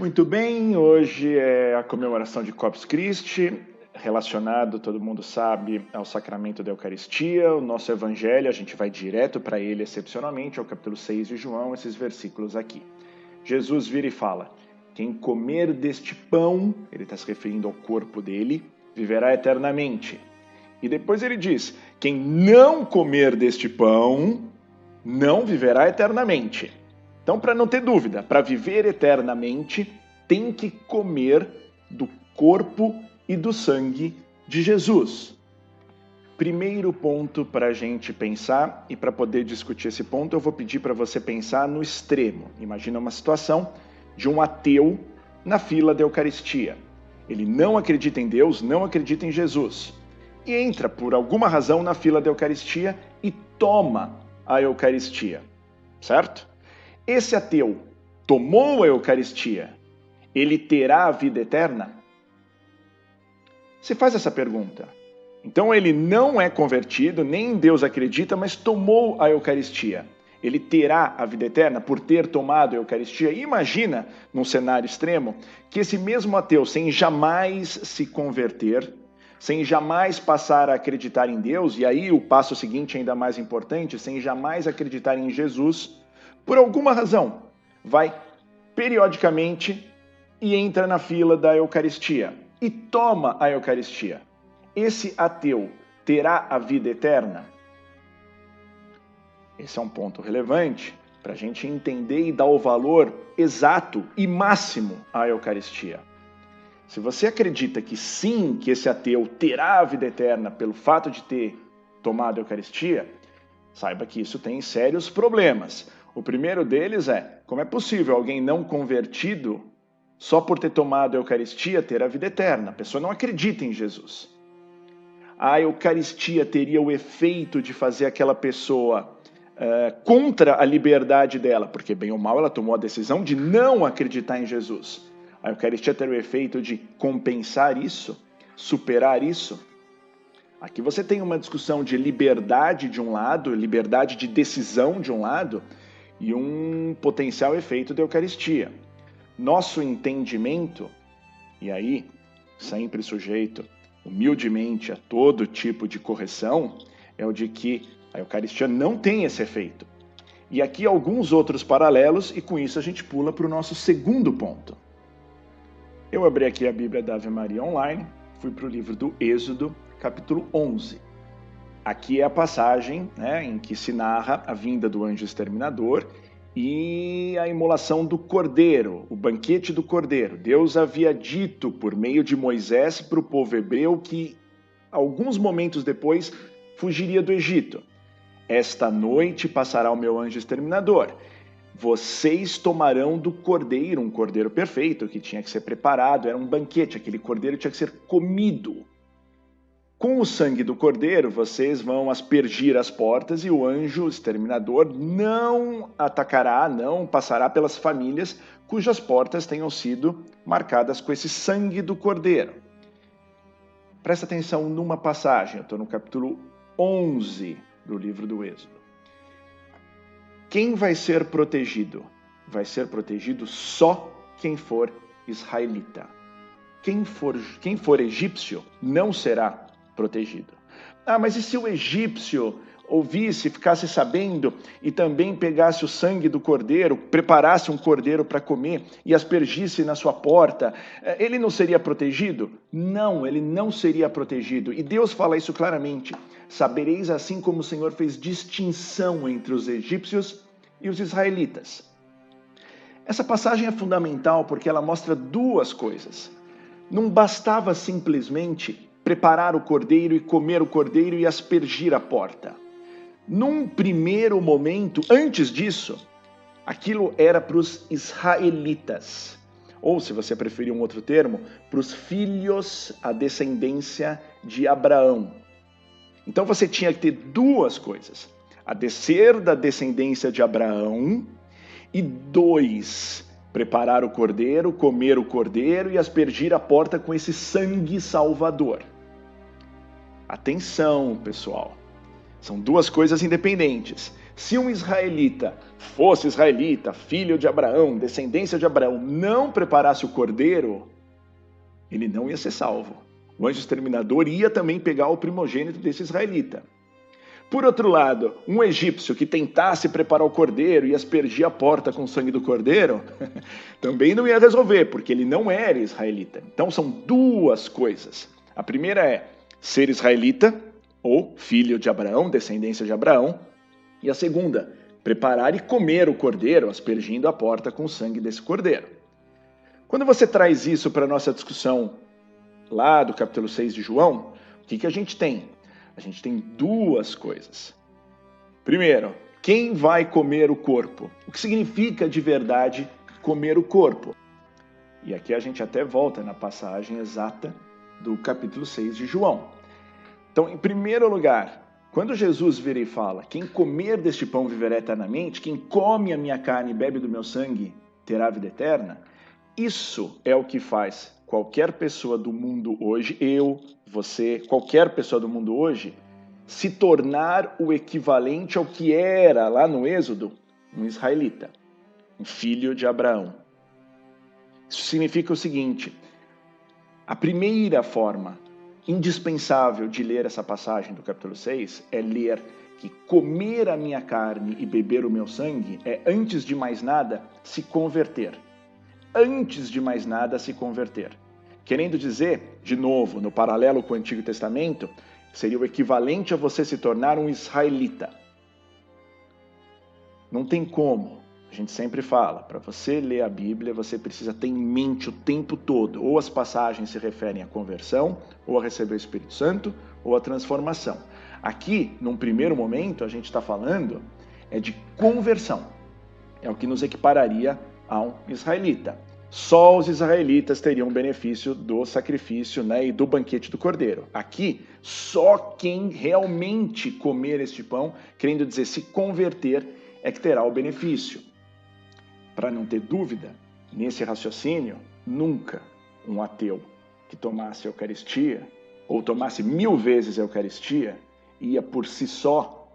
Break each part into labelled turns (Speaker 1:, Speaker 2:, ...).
Speaker 1: Muito bem, hoje é a comemoração de Corpus Christi, relacionado, todo mundo sabe, ao sacramento da Eucaristia. O nosso evangelho, a gente vai direto para ele excepcionalmente, ao capítulo 6 de João, esses versículos aqui. Jesus vira e fala: quem comer deste pão, ele está se referindo ao corpo dele, viverá eternamente. E depois ele diz: quem não comer deste pão, não viverá eternamente. Então, para não ter dúvida, para viver eternamente, tem que comer do corpo e do sangue de Jesus. Primeiro ponto para a gente pensar, e para poder discutir esse ponto, eu vou pedir para você pensar no extremo. Imagina uma situação de um ateu na fila da Eucaristia. Ele não acredita em Deus, não acredita em Jesus. E entra, por alguma razão, na fila da Eucaristia e toma a Eucaristia, certo? Esse ateu tomou a Eucaristia, ele terá a vida eterna? Se faz essa pergunta. Então ele não é convertido, nem em Deus acredita, mas tomou a Eucaristia. Ele terá a vida eterna por ter tomado a Eucaristia? E imagina, num cenário extremo, que esse mesmo ateu, sem jamais se converter, sem jamais passar a acreditar em Deus, e aí o passo seguinte ainda mais importante, sem jamais acreditar em Jesus, por alguma razão, vai periodicamente e entra na fila da Eucaristia e toma a Eucaristia. Esse ateu terá a vida eterna? Esse é um ponto relevante para a gente entender e dar o valor exato e máximo à Eucaristia. Se você acredita que sim, que esse ateu terá a vida eterna pelo fato de ter tomado a Eucaristia, saiba que isso tem sérios problemas. O primeiro deles é: como é possível alguém não convertido, só por ter tomado a Eucaristia, ter a vida eterna? A pessoa não acredita em Jesus. A Eucaristia teria o efeito de fazer aquela pessoa contra a liberdade dela, porque bem ou mal ela tomou a decisão de não acreditar em Jesus. A Eucaristia teria o efeito de compensar isso, superar isso? Aqui você tem uma discussão de liberdade de um lado, liberdade de decisão de um lado, e um potencial efeito da Eucaristia. Nosso entendimento, e aí sempre sujeito humildemente a todo tipo de correção, é o de que a Eucaristia não tem esse efeito. E aqui alguns outros paralelos, e com isso a gente pula para o nosso segundo ponto. Eu abri aqui a Bíblia da Ave Maria online, fui para o livro do Êxodo, capítulo 11. Aqui é a passagem, em que se narra a vinda do anjo exterminador e a imolação do cordeiro, o banquete do cordeiro. Deus havia dito por meio de Moisés para o povo hebreu que, alguns momentos depois, fugiria do Egito. Esta noite passará o meu anjo exterminador. Vocês tomarão do cordeiro, um cordeiro perfeito que tinha que ser preparado, era um banquete, aquele cordeiro tinha que ser comido. Com o sangue do cordeiro, vocês vão aspergir as portas e o anjo exterminador não atacará, não passará pelas famílias cujas portas tenham sido marcadas com esse sangue do cordeiro. Presta atenção numa passagem, eu estou no capítulo 11 do livro do Êxodo. Quem vai ser protegido? Vai ser protegido só quem for israelita. Quem for egípcio não será protegido. Mas e se o egípcio ouvisse, ficasse sabendo e também pegasse o sangue do cordeiro, preparasse um cordeiro para comer e aspergisse na sua porta, ele não seria protegido? Não, ele não seria protegido. E Deus fala isso claramente: sabereis assim como o Senhor fez distinção entre os egípcios e os israelitas. Essa passagem é fundamental porque ela mostra duas coisas. Não bastava simplesmente preparar o cordeiro e comer o cordeiro e aspergir a porta. Num primeiro momento, antes disso, aquilo era para os israelitas. Ou, se você preferir um outro termo, para os filhos, a descendência de Abraão. Então você tinha que ter duas coisas: a descer da descendência de Abraão, e dois, preparar o cordeiro, comer o cordeiro e aspergir a porta com esse sangue salvador. Atenção, pessoal. São duas coisas independentes. Se um israelita fosse israelita, filho de Abraão, descendência de Abraão, não preparasse o cordeiro, ele não ia ser salvo. O anjo exterminador ia também pegar o primogênito desse israelita. Por outro lado, um egípcio que tentasse preparar o cordeiro e aspergir a porta com o sangue do cordeiro, também não ia resolver, porque ele não era israelita. Então são duas coisas. A primeira é ser israelita, ou filho de Abraão, descendência de Abraão. E a segunda, preparar e comer o cordeiro, aspergindo a porta com o sangue desse cordeiro. Quando você traz isso para a nossa discussão lá do capítulo 6 de João, o que a gente tem? A gente tem duas coisas. Primeiro, quem vai comer o corpo? O que significa de verdade comer o corpo? E aqui a gente até volta na passagem exata do capítulo 6 de João. Então, em primeiro lugar, quando Jesus vira e fala, quem comer deste pão viverá eternamente, quem come a minha carne e bebe do meu sangue terá vida eterna, isso é o que faz qualquer pessoa do mundo hoje, eu, você, qualquer pessoa do mundo hoje, se tornar o equivalente ao que era lá no Êxodo, um israelita, um filho de Abraão. Isso significa o seguinte, a primeira forma indispensável de ler essa passagem do capítulo 6 é ler que comer a minha carne e beber o meu sangue é, antes de mais nada, se converter. Antes de mais nada, se converter. Querendo dizer, de novo, no paralelo com o Antigo Testamento, seria o equivalente a você se tornar um israelita. Não tem como. A gente sempre fala, para você ler a Bíblia, você precisa ter em mente o tempo todo, ou as passagens se referem à conversão, ou a receber o Espírito Santo, ou a transformação. Aqui, num primeiro momento, a gente está falando de conversão. É o que nos equipararia a um israelita. Só os israelitas teriam o benefício do sacrifício, né, e do banquete do cordeiro. Aqui, só quem realmente comer este pão, querendo dizer, se converter, é que terá o benefício. Para não ter dúvida, nesse raciocínio, nunca um ateu que tomasse a Eucaristia, ou tomasse 1000 vezes a Eucaristia, ia por si só,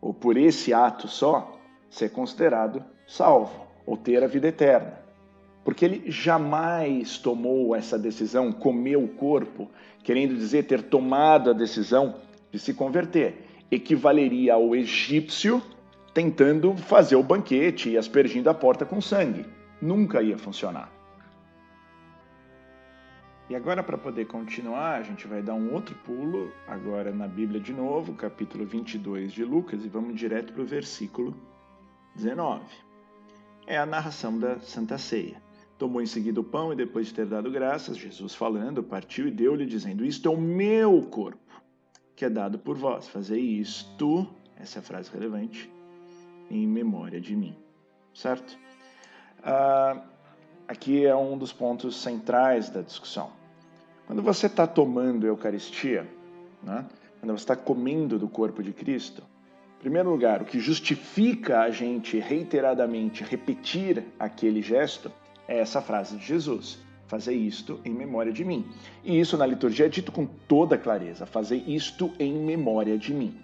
Speaker 1: ou por esse ato só, ser considerado salvo, ou ter a vida eterna. Porque ele jamais tomou essa decisão, comeu o corpo, querendo dizer ter tomado a decisão de se converter. Equivaleria ao egípcio tentando fazer o banquete e aspergindo a porta com sangue. Nunca ia funcionar. E agora, para poder continuar, a gente vai dar um outro pulo, agora na Bíblia de novo, capítulo 22 de Lucas, e vamos direto para o versículo 19. É a narração da Santa Ceia. Tomou em seguida o pão e depois de ter dado graças, Jesus falando, partiu e deu-lhe, dizendo, isto é o meu corpo, que é dado por vós. Fazei isto, essa é a frase relevante, em memória de mim. Certo? Aqui é um dos pontos centrais da discussão. Quando você está tomando a Eucaristia, né, quando você está comendo do corpo de Cristo, em primeiro lugar, o que justifica a gente reiteradamente repetir aquele gesto é essa frase de Jesus. Fazei isto em memória de mim. E isso na liturgia é dito com toda clareza. Fazei isto em memória de mim.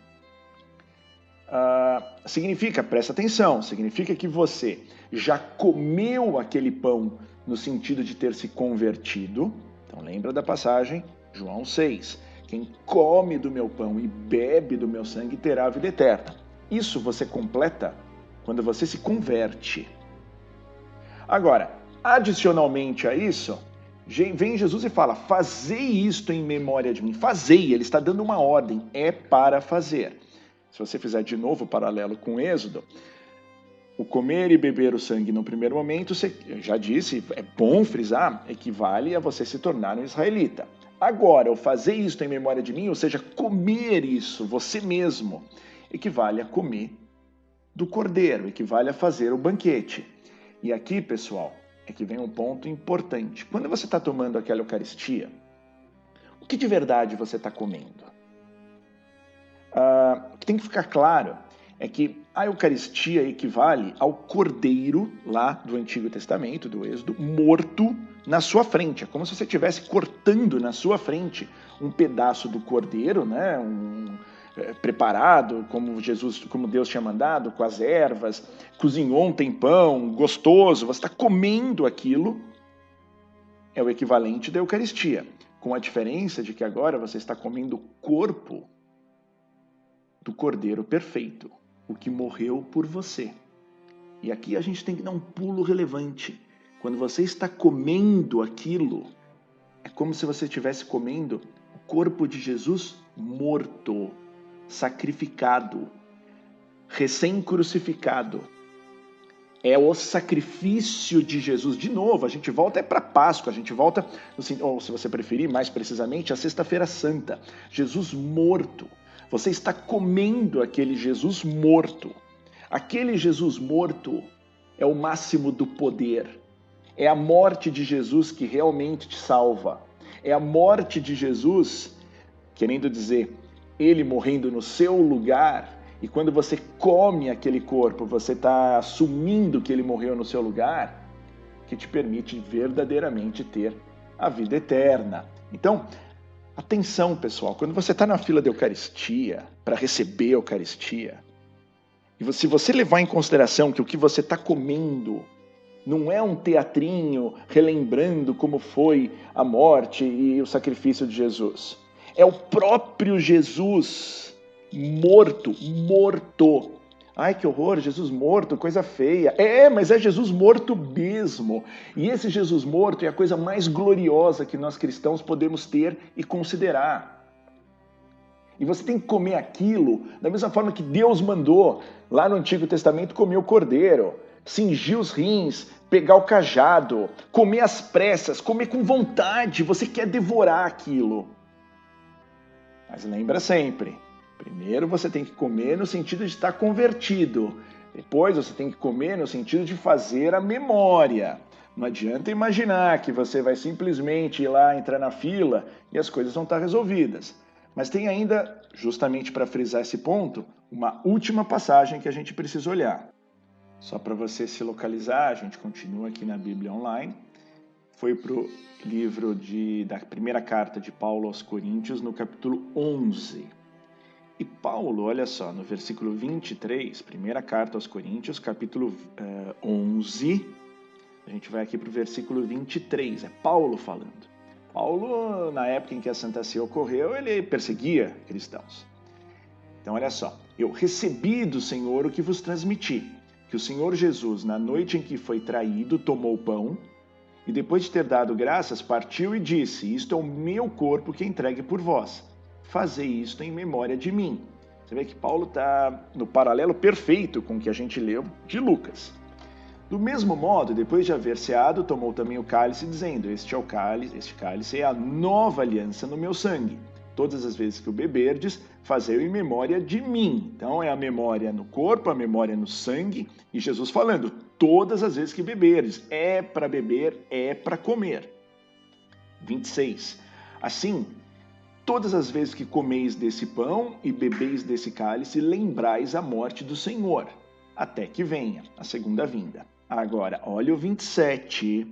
Speaker 1: Significa, presta atenção, significa que você já comeu aquele pão no sentido de ter se convertido. Então lembra da passagem, João 6. Quem come do meu pão e bebe do meu sangue terá a vida eterna. Isso você completa quando você se converte. Agora, adicionalmente a isso, vem Jesus e fala, fazei isto em memória de mim. Fazei, ele está dando uma ordem, é para fazer. Se você fizer de novo o paralelo com o Êxodo, o comer e beber o sangue no primeiro momento, eu já disse, é bom frisar, equivale a você se tornar um israelita. Agora, o fazer isto em memória de mim, ou seja, comer isso, você mesmo, equivale a comer do cordeiro, equivale a fazer o banquete. E aqui, pessoal, é que vem um ponto importante. Quando você está tomando aquela Eucaristia, o que de verdade você está comendo? O que tem que ficar claro é que a Eucaristia equivale ao cordeiro lá do Antigo Testamento, do Êxodo, morto na sua frente. É como se você estivesse cortando na sua frente um pedaço do cordeiro, né? preparado, como Deus tinha mandado, com as ervas, cozinhou um tempão, gostoso, você está comendo aquilo, é o equivalente da Eucaristia, com a diferença de que agora você está comendo o corpo do Cordeiro perfeito, o que morreu por você. E aqui a gente tem que dar um pulo relevante. Quando você está comendo aquilo, é como se você estivesse comendo o corpo de Jesus morto, sacrificado, recém-crucificado. É o sacrifício de Jesus. De novo, a gente volta para Páscoa, a gente volta, ou se você preferir, mais precisamente, a Sexta-feira Santa. Jesus morto. Você está comendo aquele Jesus morto. Aquele Jesus morto é o máximo do poder. É a morte de Jesus que realmente te salva. É a morte de Jesus, querendo dizer, ele morrendo no seu lugar. E quando você come aquele corpo, você está assumindo que ele morreu no seu lugar, que te permite verdadeiramente ter a vida eterna. Então, atenção, pessoal, quando você está na fila da Eucaristia, para receber a Eucaristia, e se você levar em consideração que o que você está comendo não é um teatrinho relembrando como foi a morte e o sacrifício de Jesus, é o próprio Jesus morto. Ai, que horror, Jesus morto, coisa feia. Mas é Jesus morto mesmo. E esse Jesus morto é a coisa mais gloriosa que nós cristãos podemos ter e considerar. E você tem que comer aquilo da mesma forma que Deus mandou lá no Antigo Testamento comer o cordeiro, cingir os rins, pegar o cajado, comer às pressas, comer com vontade. Você quer devorar aquilo. Mas lembra sempre, primeiro você tem que comer no sentido de estar convertido. Depois você tem que comer no sentido de fazer a memória. Não adianta imaginar que você vai simplesmente ir lá, entrar na fila e as coisas vão estar resolvidas. Mas tem ainda, justamente para frisar esse ponto, uma última passagem que a gente precisa olhar. Só para você se localizar, a gente continua aqui na Bíblia Online. Foi para o livro da primeira carta de Paulo aos Coríntios, no capítulo 11. E Paulo, olha só, no versículo 23, primeira carta aos Coríntios, capítulo 11, a gente vai aqui para o versículo 23, é Paulo falando. Paulo, na época em que a Santa Ceia ocorreu, ele perseguia cristãos. Então, olha só, eu recebi do Senhor o que vos transmiti, que o Senhor Jesus, na noite em que foi traído, tomou o pão, e depois de ter dado graças, partiu e disse, isto é o meu corpo que é entregue por vós. Fazei isto em memória de mim. Você vê que Paulo está no paralelo perfeito com o que a gente leu de Lucas. Do mesmo modo, depois de haver ceado, tomou também o cálice, dizendo, este cálice é a nova aliança no meu sangue. Todas as vezes que o beberdes, fazei-o em memória de mim. Então é a memória no corpo, a memória no sangue, e Jesus falando, todas as vezes que beberdes, é para beber, é para comer. 26. Assim, todas as vezes que comeis desse pão e bebeis desse cálice, lembrais a morte do Senhor, até que venha a segunda vinda. Agora, olha o 27.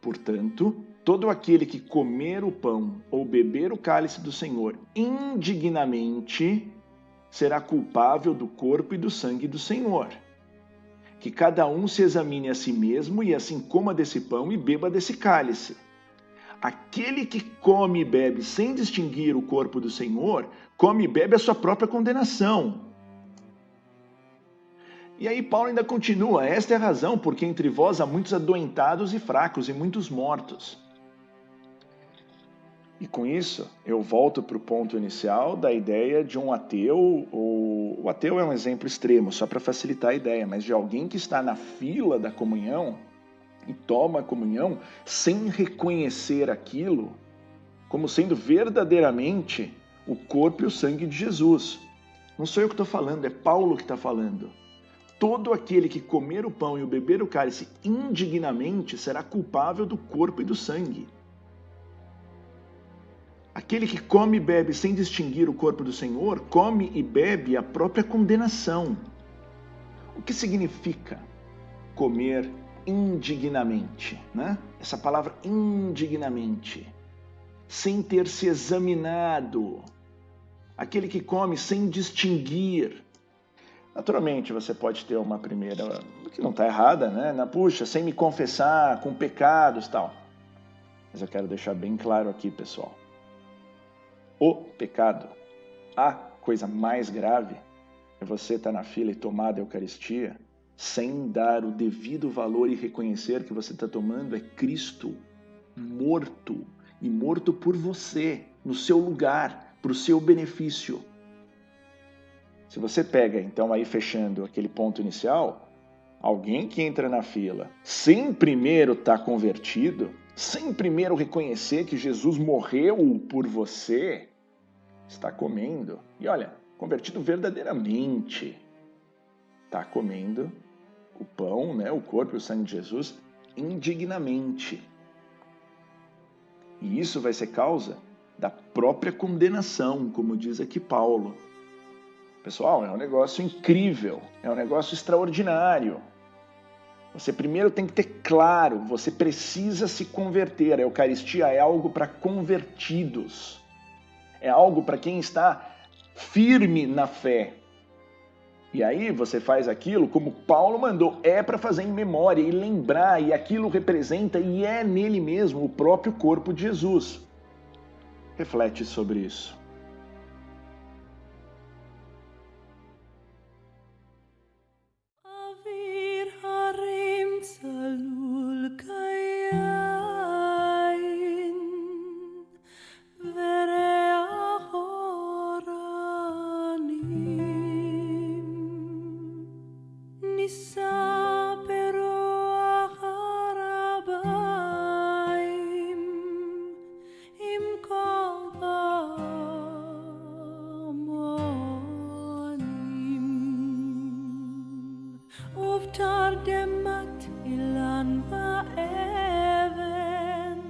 Speaker 1: Portanto, todo aquele que comer o pão ou beber o cálice do Senhor indignamente será culpável do corpo e do sangue do Senhor. Que cada um se examine a si mesmo e assim coma desse pão e beba desse cálice. Aquele que come e bebe sem distinguir o corpo do Senhor, come e bebe a sua própria condenação. E aí Paulo ainda continua, esta é a razão porque entre vós há muitos adoentados e fracos e muitos mortos. E com isso, eu volto para o ponto inicial da ideia de um ateu, ou o ateu é um exemplo extremo, só para facilitar a ideia, mas de alguém que está na fila da comunhão e toma a comunhão sem reconhecer aquilo como sendo verdadeiramente o corpo e o sangue de Jesus. Não sou eu que estou falando, é Paulo que está falando. Todo aquele que comer o pão e o beber o cálice indignamente será culpável do corpo e do sangue. Aquele que come e bebe sem distinguir o corpo do Senhor, come e bebe a própria condenação. O que significa comer indignamente, né? Essa palavra indignamente, sem ter se examinado aquele que come sem distinguir. Naturalmente, você pode ter uma primeira, que não está errada, né? Puxa, sem me confessar, com pecados e tal. Mas eu quero deixar bem claro aqui, pessoal. O pecado, a coisa mais grave, é você estar na fila e tomar a Eucaristia sem dar o devido valor e reconhecer que você está tomando é Cristo morto, e morto por você, no seu lugar, para o seu benefício. Se você pega, então, aí fechando aquele ponto inicial, alguém que entra na fila sem primeiro estar convertido, sem primeiro reconhecer que Jesus morreu por você, está comendo. E olha, convertido verdadeiramente, está comendo o pão, né, o corpo e o sangue de Jesus indignamente. E isso vai ser causa da própria condenação, como diz aqui Paulo. Pessoal, é um negócio incrível, é um negócio extraordinário. Você primeiro tem que ter claro, você precisa se converter. A Eucaristia é algo para convertidos. É algo para quem está firme na fé. E aí você faz aquilo como Paulo mandou, é para fazer em memória e lembrar, e aquilo representa e é nele mesmo o próprio corpo de Jesus. Reflete sobre isso.
Speaker 2: Tardemat ilan va even